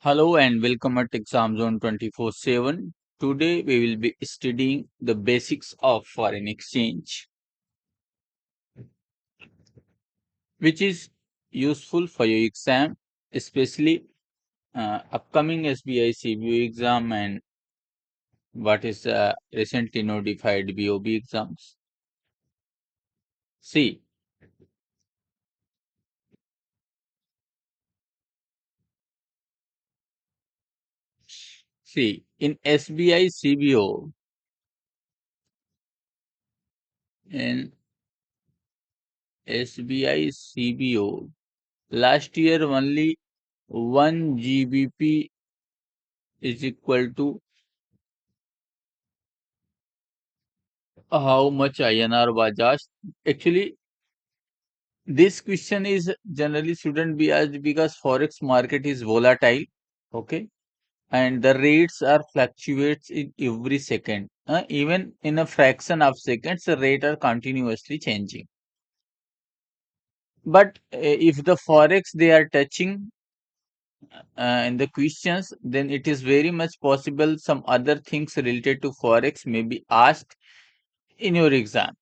Hello and welcome at Exam Zone 24/7. Today we will be studying the basics of foreign exchange, which is useful for your exam, especially upcoming SBI Cbo exam and what is recently notified BOB exams. See, in SBI Cbo, in SBI Cbo, last year only 1 GBP is equal to how much INR was asked. Actually, this question is generally shouldn't be asked because forex market is volatile, okay, and the rates are fluctuates in every second. Even in a fraction of seconds, the rate are continuously changing. But if the forex they are touching in the questions, then it is very much possible some other things related to forex may be asked in your exam.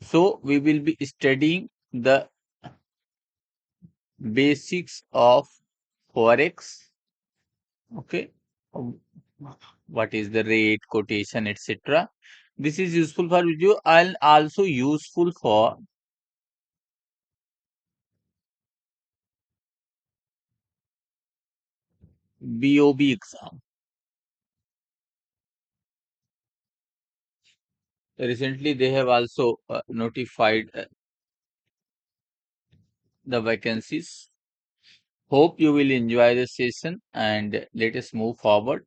So we will be studying the basics of forex, okay. Um, what is the rate, quotation, etc. This is useful for you and also useful for BOB exam. Recently they have also notified the vacancies. Hope you will enjoy the session and let us move forward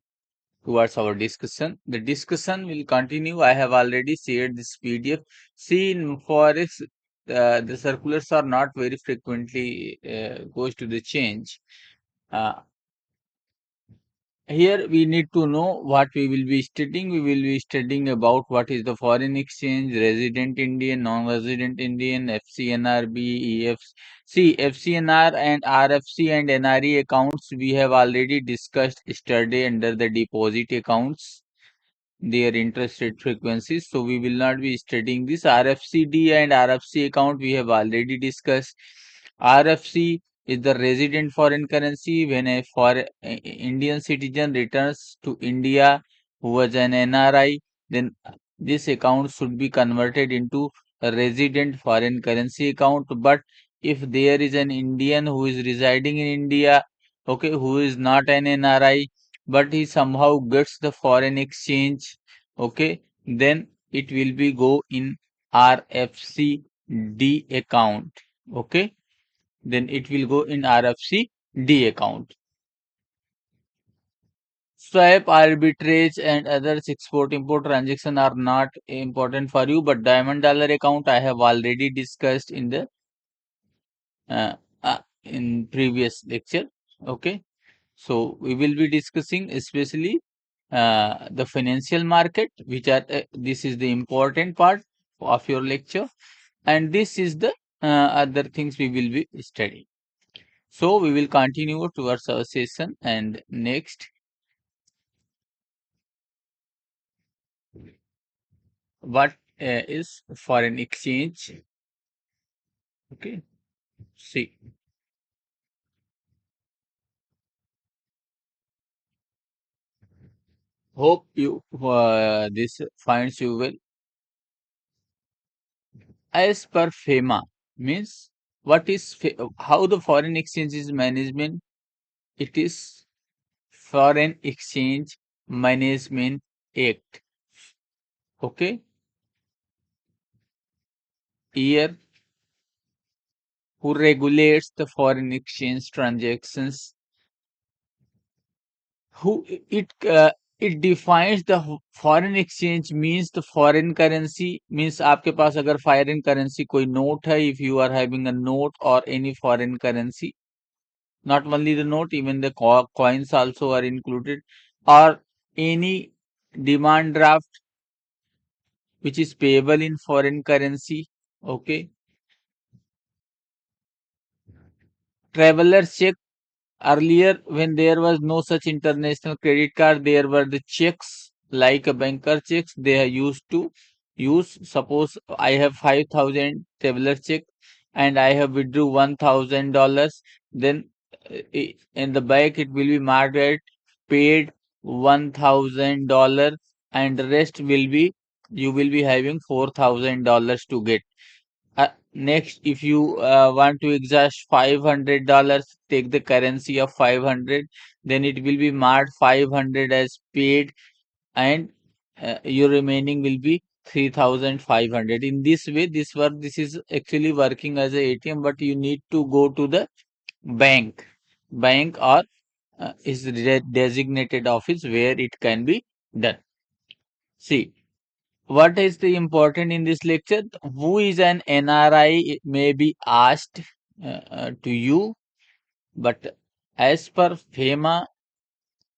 towards our discussion. The discussion will continue. I have already shared this PDF. See, in forex, the circulars are not very frequently goes to the change. Uh, Here we need to know what we will be studying. We will be studying about what is the foreign exchange, resident Indian, non-resident Indian, FCNRB, EF. See, FCNR and RFC and NRE accounts we have already discussed yesterday under the deposit accounts, their interest rate frequencies. So we will not be studying this. RFCD and RFC account we have already discussed. RFC is the resident foreign currency when a Indian citizen returns to India who was an NRI, then this account should be converted into a resident foreign currency account. But if there is an Indian who is residing in India, okay, who is not an NRI, but he somehow gets the foreign exchange, okay, then it will be go in RFCD account, okay, then it will go in RFCD account. Swap, arbitrage and others export import transaction are not important for you, but diamond dollar account I have already discussed in the in previous lecture, okay. So we will be discussing especially the financial market, which are this is the important part of your lecture, and this is the other things we will be studying. So we will continue towards our session, and next, what is foreign exchange? Okay, see, hope you this finds you well. As per FEMA means what is how the foreign exchange is management? It is Foreign Exchange Management Act. Okay, here who regulates the foreign exchange transactions, who it defines the foreign exchange means the foreign currency means आपके पास अगर foreign currency कोई note है, if you are having a note or any foreign currency, not only the note, even the coins also are included, or any demand draft which is payable in foreign currency, okay, traveler check Earlier, when there was no such international credit card, there were the checks like a banker checks. They are used to use. Suppose I have 5,000 traveler check and I have withdrew $1,000. Then in the back it will be marked at paid $1,000, and the rest will be you will be having $4,000 to get. Next, if you want to exhaust $500, take the currency of 500, then it will be marked 500 as paid, and your remaining will be 3,500. In this way, this is actually working as a ATM, but you need to go to the bank, or is designated office where it can be done. See, what is the important in this lecture? Who is an NRI may be asked to you, but as per FEMA,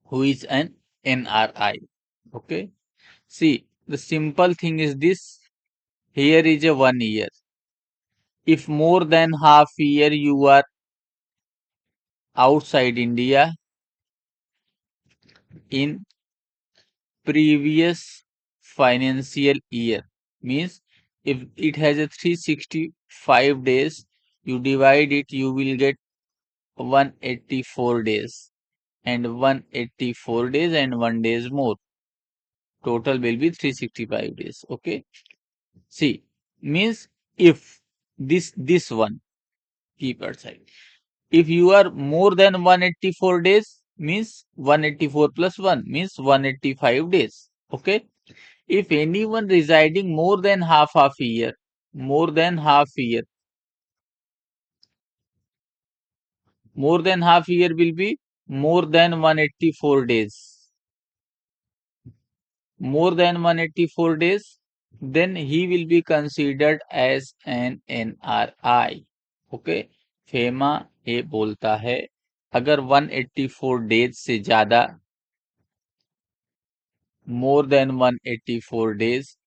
who is an NRI? Okay. See, the simple thing is this. Here is a 1 year. If more than half year you are outside India in previous financial year, means if it has a 365 days, you divide it, you will get 184 days, and 184 days and 1 days more, total will be 365 days. Okay. See, means if this one, keep aside, if you are more than 184 days, means 184 plus 1 means 185 days. Okay. If anyone residing more than half a year, more than half year, more than half year will be more than 184 days. More than 184 days, then he will be considered as an NRI. Okay. FEMA ये बोलता है अगर 184 days से ज्यादा, more than 184 days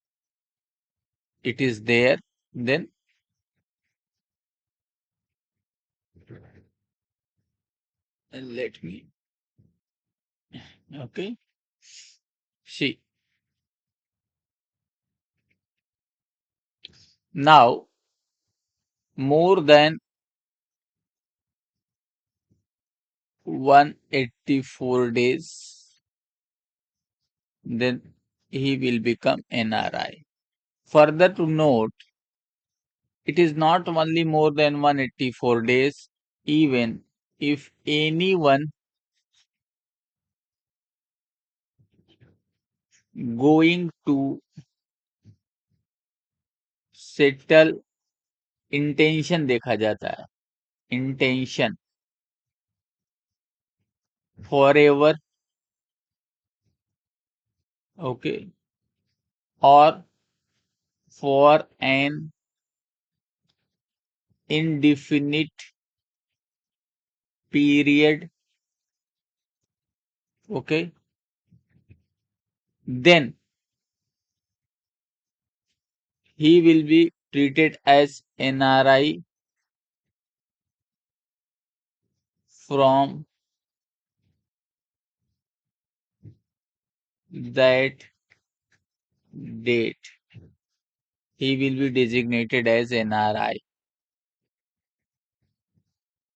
it is there, then let me, okay, see, now more than 184 days, then he will become NRI. Further to note, it is not only more than 184 days, even if anyone going to settle, intention देखा जाता है, intention forever, okay, or for an indefinite period, okay, then he will be treated as NRI from that date. He will be designated as NRI.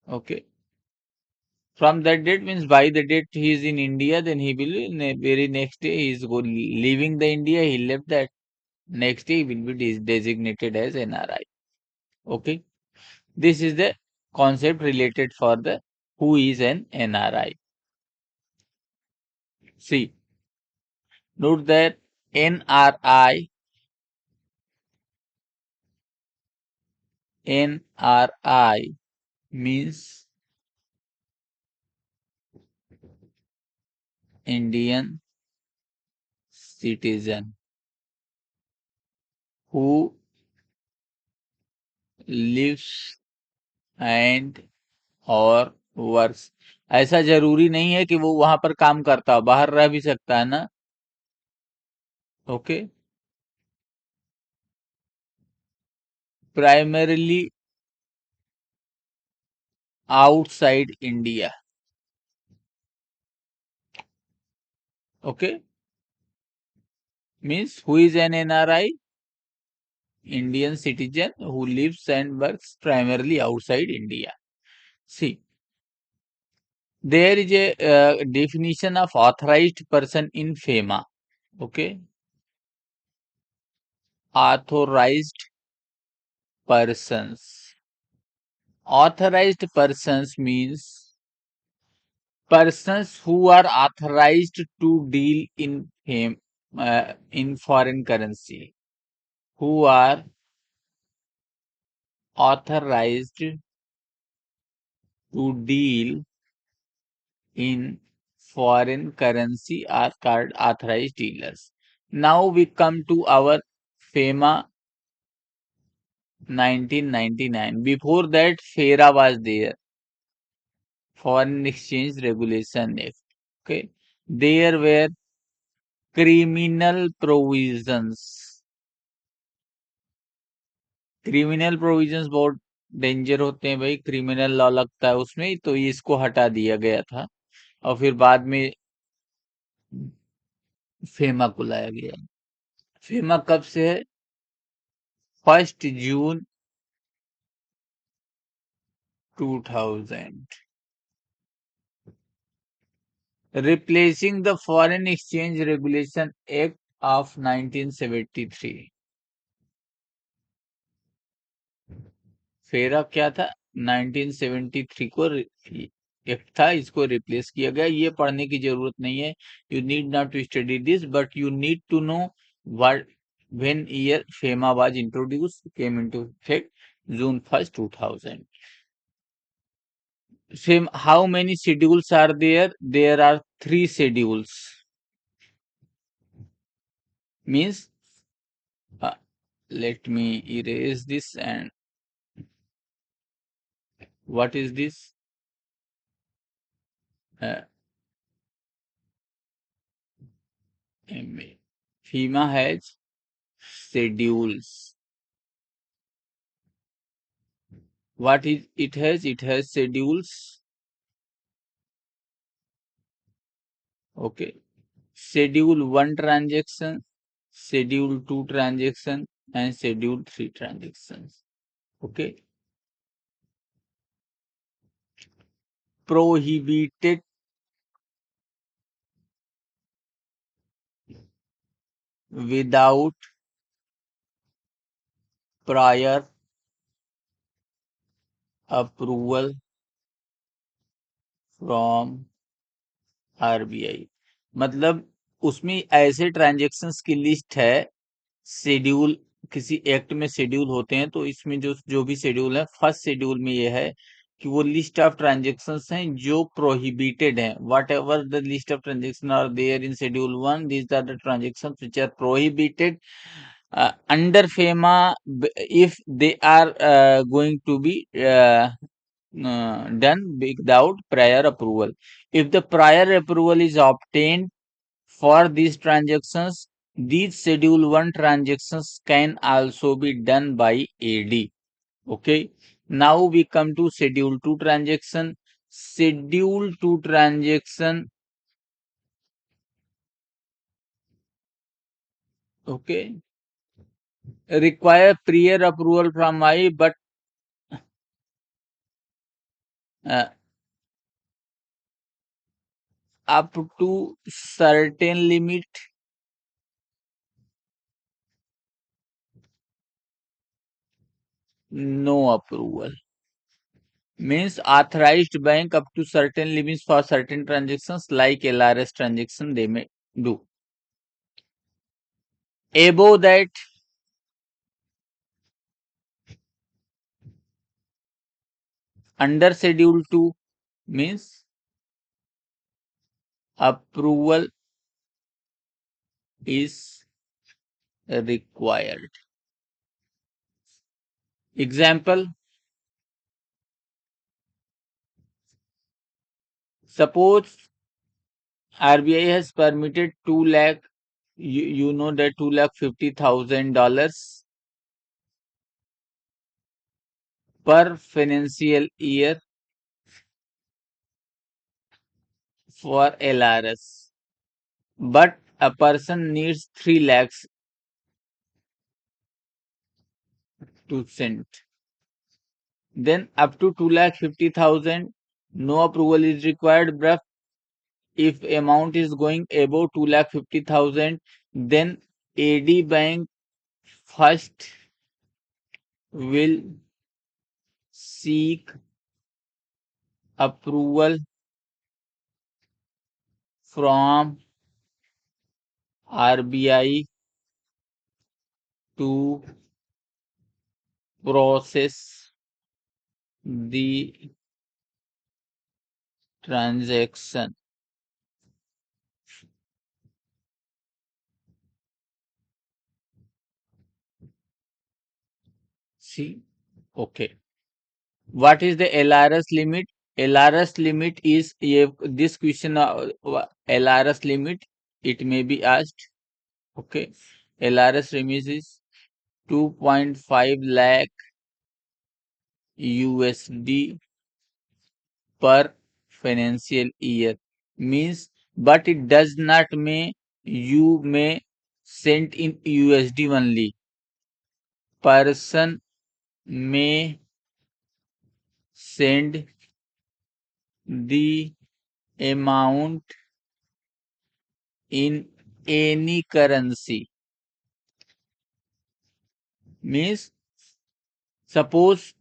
Okay. From that date means by the date he is in India, then he will in the very next day he is leaving the India. He left that next day he will be designated as NRI. Okay. This is the concept related for the who is an NRI. See, note that NRI means Indian citizen who lives and और works. ऐसा जरूरी नहीं है कि वो वहां पर काम करता हो, बाहर रह भी सकता है ना. Okay. Primarily outside India. Okay, means who is an NRI? Indian citizen who lives and works primarily outside India. See, there is a definition of authorized person in FEMA. Okay, authorized persons. Authorized persons means persons who are authorized to deal in foreign currency, who are authorized to deal in foreign currency are called authorized dealers. Now we come to our FEMA 1999. Before that, FERA was there, Foreign Exchange Regulation Act. Okay, there were criminal provisions. Criminal provisions बहुत danger होते हैं भाई, criminal law लगता है उसमें, तो ये इसको हटा दिया गया था और फिर बाद में फेमा को लाया गया। फेमा कब से है? 1 जून 2000, replacing the foreign exchange regulation act of 1973। फेरा क्या था? 1973 को एक्ट था, इसको रिप्लेस किया गया। ये पढ़ने की जरूरत नहीं है, you need not to study this, but you need to know what when year FEMA was introduce came into effect, June 1st 2000। Same, how many schedules are there? There are 3 schedules. Means, let me erase this. And what is this? FEMA has schedules. What is it has? It has schedules. Okay. Schedule 1 transaction, Schedule 2 transaction, and Schedule 3 transactions. Okay. Prohibited without prior approval from RBI। मतलब उसमें ऐसे transactions की list है, schedule किसी act में schedule होते हैं, तो इसमें जो जो भी शेड्यूल है, फर्स्ट शेड्यूल में ये है कि वो लिस्ट ऑफ ट्रांजेक्शन्स हैं जो प्रोहिबिटेड हैं। Whatever the list of transaction are there in schedule 1, these are the transactions which are prohibited under FEMA if they are going to be done without prior approval. If the prior approval is obtained for these transactions, these Schedule 1 transactions can also be done by AD. Okay. Now we come to Schedule 2 transaction. Schedule 2 transaction. Okay. Require prior approval from I, but uh, up to certain limit, no approval. Means authorized bank up to certain limits for certain transactions like LRS transaction they may do. Above that, under Schedule 2 means approval is required. Example, suppose RBI has permitted 2 lakh, you know that $2,50,000 per financial year for LRS. but a person needs 3 lakhs to send. Then up to 2,50,000, no approval is required, bruh. If amount is going above 2,50,000, then AD bank first will seek approval from RBI to process the transaction. See, okay. What is the LRS limit? LRS limit is this question. LRS limit, it may be asked. Okay, LRS limit is 2.5 lakh USD per financial year. Means, but it does not mean you may send in USD only. Person may send the amount in any currency. Means, suppose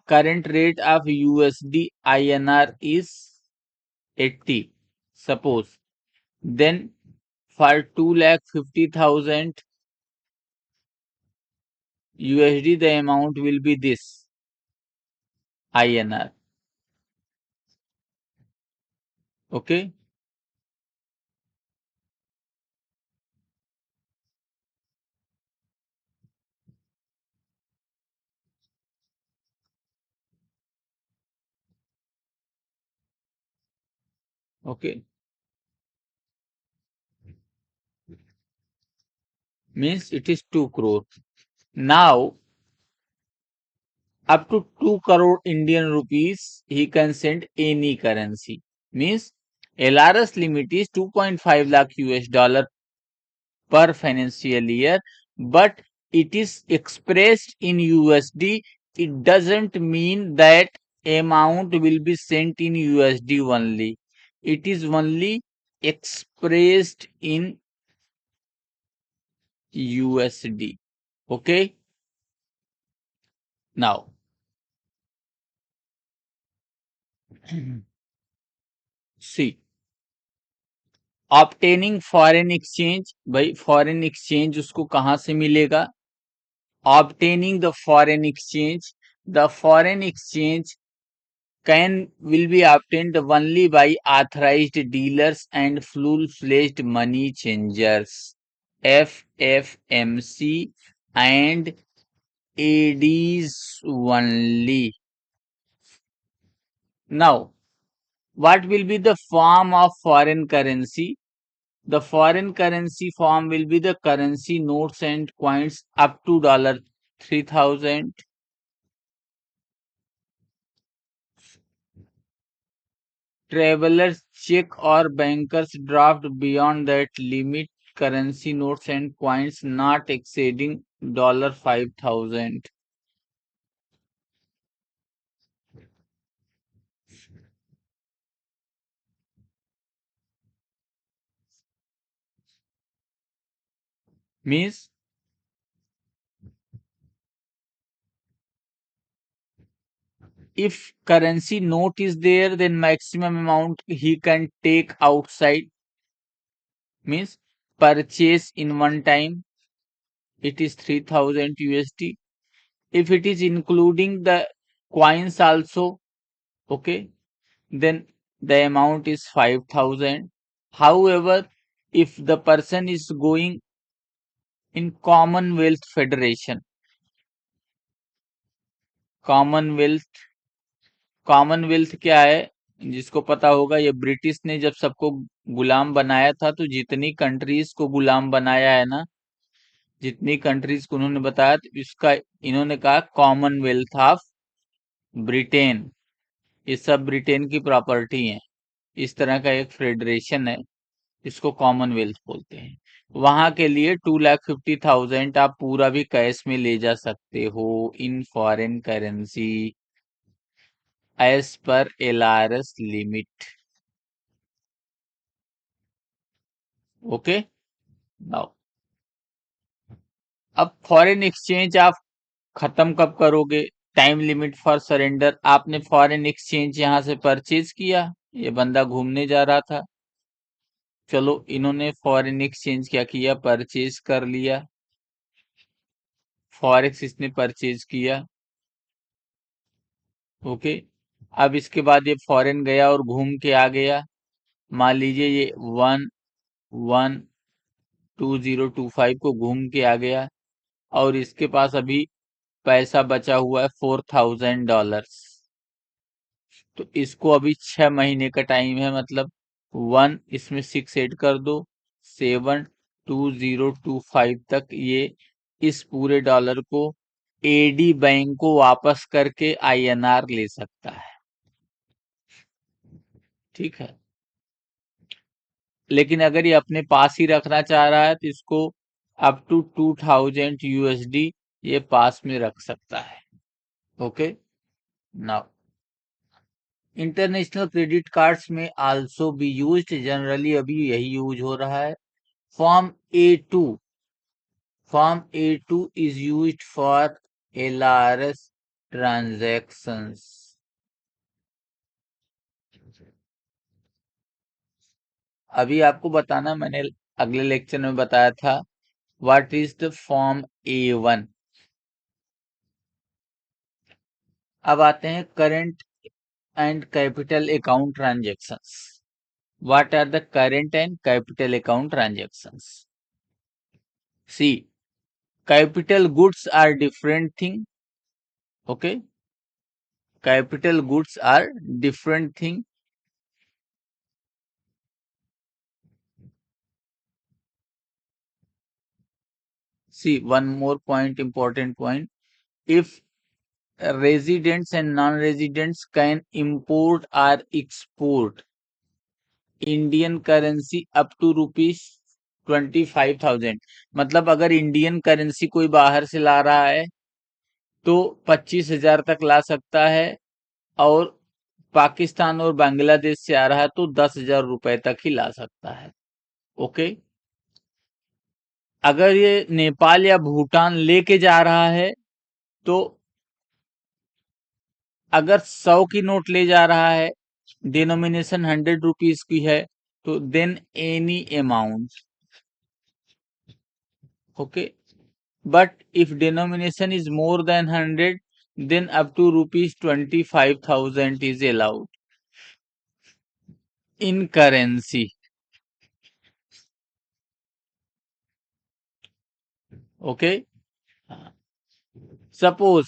current rate of USD INR is 80. Suppose, then for 2,50,000 USD the amount will be this INR. Okay. Okay. Means it is 2 crore. Now up to 2 crore Indian rupees he can send any currency. Means LRS limit is 2.5 lakh US dollar per financial year, but it is expressed in USD. It doesn't mean that amount will be sent in USD only. It is only expressed in USD. Okay. Now, see, obtaining foreign exchange, भाई foreign exchange उसको कहां से मिलेगा? Obtaining the foreign exchange, the foreign exchange can will be obtained only by authorized dealers and full-fledged money changers, FFMC, and ADs only. Now, what will be the form of foreign currency? The foreign currency form will be the currency notes and coins up to $3,000. Traveler's check or banker's draft beyond that limit. Currency notes and coins not exceeding $5,000. Means if currency note is there, then maximum amount he can take outside. Means purchase in one time, it is 3,000 USD. If it is including the coins also, okay, then the amount is 5,000. However, if the person is going in Commonwealth Federation, Commonwealth क्या है? जिसको पता होगा, ये British ने जब सबको गुलाम बनाया था, तो जितनी कंट्रीज को गुलाम बनाया है ना, जितनी कंट्रीज को उन्होंने बताया, तो इसका इन्होंने कहा कॉमनवेल्थ ऑफ ब्रिटेन, ये सब ब्रिटेन की प्रॉपर्टी है। इस तरह का एक फेडरेशन है, इसको कॉमनवेल्थ बोलते हैं। वहां के लिए 2,50,000 आप पूरा भी कैश में ले जा सकते हो in foreign currency as per LRS limit. Okay, now अब फॉरेन एक्सचेंज आप खत्म कब करोगे? Time limit for surrender. आपने फॉरेन एक्सचेंज यहां से परचेज किया, ये बंदा घूमने जा रहा था, चलो इन्होंने फॉरेन एक्सचेंज क्या किया, परचेज कर लिया, फॉरेक्स इसने परचेज किया। ओके, अब इसके बाद ये फॉरेन गया और घूम के आ गया, मान लीजिए ये 112025 को घूम के आ गया और इसके पास अभी पैसा बचा हुआ है $4,000। तो इसको अभी 6 महीने का टाइम है, मतलब 1 इसमें 6 ऐड कर दो, 72025 तक ये इस पूरे डॉलर को एडी बैंक को वापस करके आईएनआर ले सकता है। ठीक है, लेकिन अगर ये अपने पास ही रखना चाह रहा है तो इसको अप टू 2000 USD ये पास में रख सकता है। Okay, now international credit cards में आल्सो बी यूज्ड, जनरली अभी यही यूज हो रहा है। Form A2, form A2 is used for LRS transactions. अभी आपको बताना, मैंने अगले लेक्चर में बताया था what is the form A1। अब आते हैं current and capital account transactions. What are the current and capital account transactions? See, capital goods are different thing. Okay, capital goods are different thing. See, one more point, important point. If residents and non-residents can import or export Indian currency up to ₹25,000, मतलब अगर Indian currency कोई बाहर से ला रहा है तो 25,000 तक ला सकता है, और पाकिस्तान और बांग्लादेश से आ रहा है तो 10,000 रुपए तक ही ला सकता है। ओके, अगर ये नेपाल या भूटान लेके जा रहा है तो अगर 100 की नोट ले जा रहा है, डिनोमिनेशन 100 रुपीज की है, तो then any amount. Okay, but if denomination is more than 100, then up to ₹25,000 is allowed in currency. Okay, suppose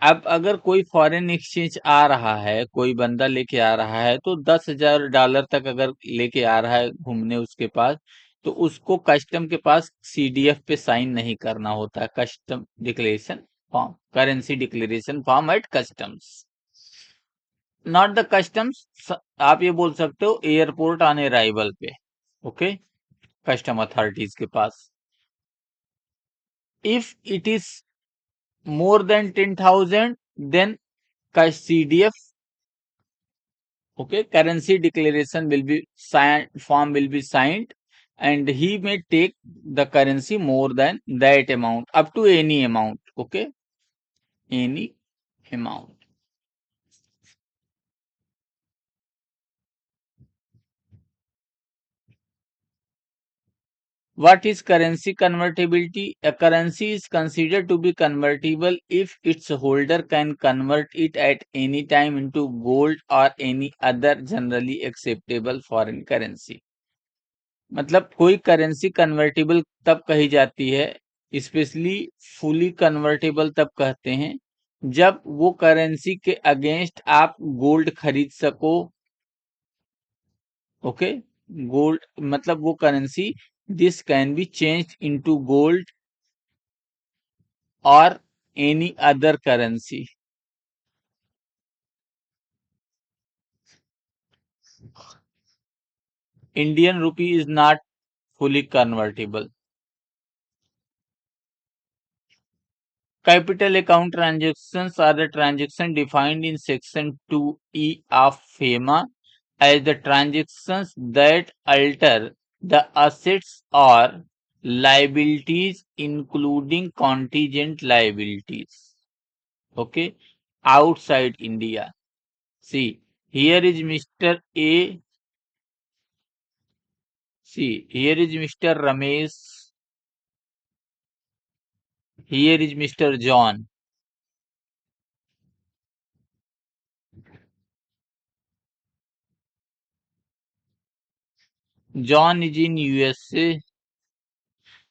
अब अगर कोई फॉरेन एक्सचेंज आ रहा है, कोई बंदा लेके आ रहा है, तो $10,000 तक अगर लेके आ रहा है घूमने उसके पास, तो उसको कस्टम के पास सीडीएफ पे साइन नहीं करना होता है, custom declaration form, currency declaration form at customs, not the customs. आप ये बोल सकते हो एयरपोर्ट ऑन अराइवल पे। ओके, कस्टम अथॉरिटीज के पास। If it is more than 10,000, then CDF, okay, currency declaration will be signed, form will be signed, and he may take the currency more than that amount, up to any amount. Okay, any amount. What is currency convertibility? A currency is considered to be convertible if its holder can convert it at any time into gold or any other generally acceptable foreign currency. मतलब कोई currency convertible तब कही जाती है, specially fully convertible तब कहते हैं जब वो करेंसी के अगेंस्ट आप गोल्ड खरीद सको। ओके, गोल्ड मतलब वो currency this can be change into gold और any other currency. Indian rupee is not fully convertible. Capital account transactions are the transactions defined in Section 2E of FEMA as the transactions that alter the assets or liabilities, including contingent liabilities. Okay, outside India. See, here is Mr. A. See, here is Mr. Ramesh. Here is Mr. John. John is in USA.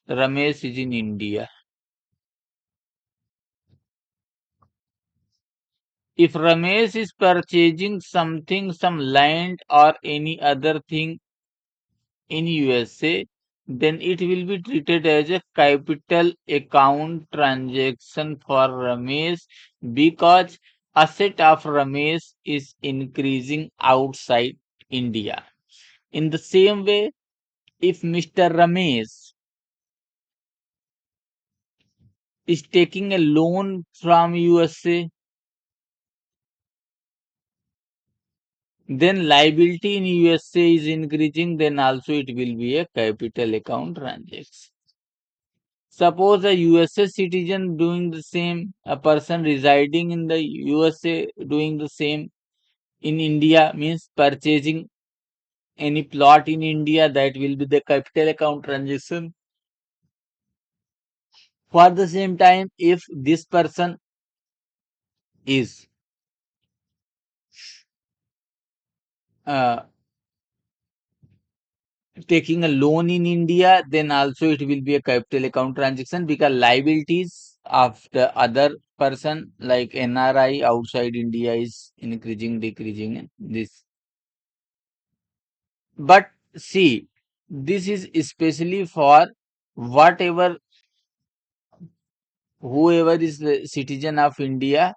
Ramesh is in India. If Ramesh is purchasing something, some land or any other thing in USA, then it will be treated as a capital account transaction for Ramesh because asset of Ramesh is increasing outside India. In the same way, if Mr. Ramesh is taking a loan from USA, then liability in USA is increasing, then also it will be a capital account transaction. Suppose a USA citizen doing the same, a person residing in the USA doing the same in India means purchasing any plot in India, that will be the capital account transaction. For the same time, if this person is uh, taking a loan in India, then also it will be a capital account transaction because liabilities of the other person like NRI outside India is increasing, decreasing this. But see, this is especially for whatever, whoever is the citizen of India,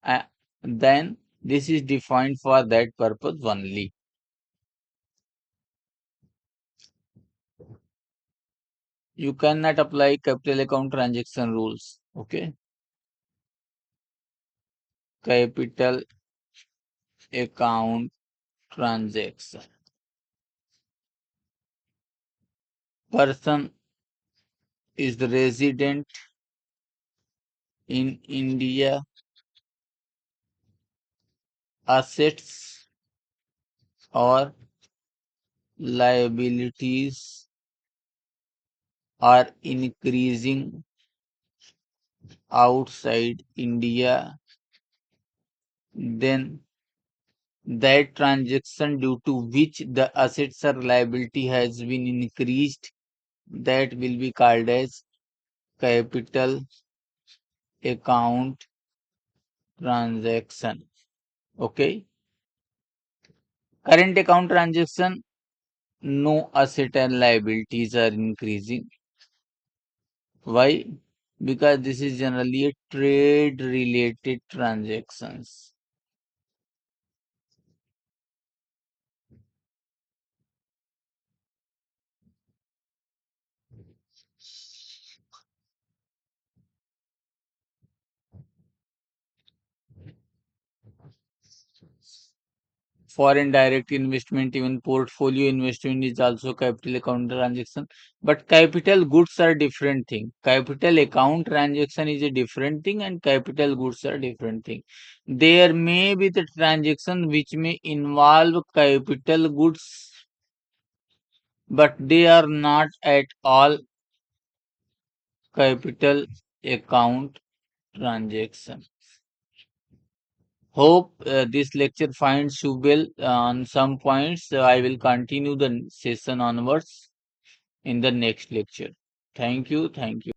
uh, then this is defined for that purpose only. You cannot apply capital account transaction rules. Okay, capital account transaction. Person is the resident in India. Assets or liabilities are increasing outside India, then that transaction due to which the assets or liability has been increased, that will be called as capital account transaction. Okay. Current account transaction, no asset and liabilities are increasing. Why? Because this is generally a trade related transactions. Foreign direct investment, even portfolio investment is also capital account transaction. But capital goods are different thing. Capital account transaction is a different thing and capital goods are different thing. There may be the transaction which may involve capital goods, but they are not at all capital account transaction. Hope this lecture finds you well on some points. I will continue the session onwards in the next lecture. Thank you. Thank you.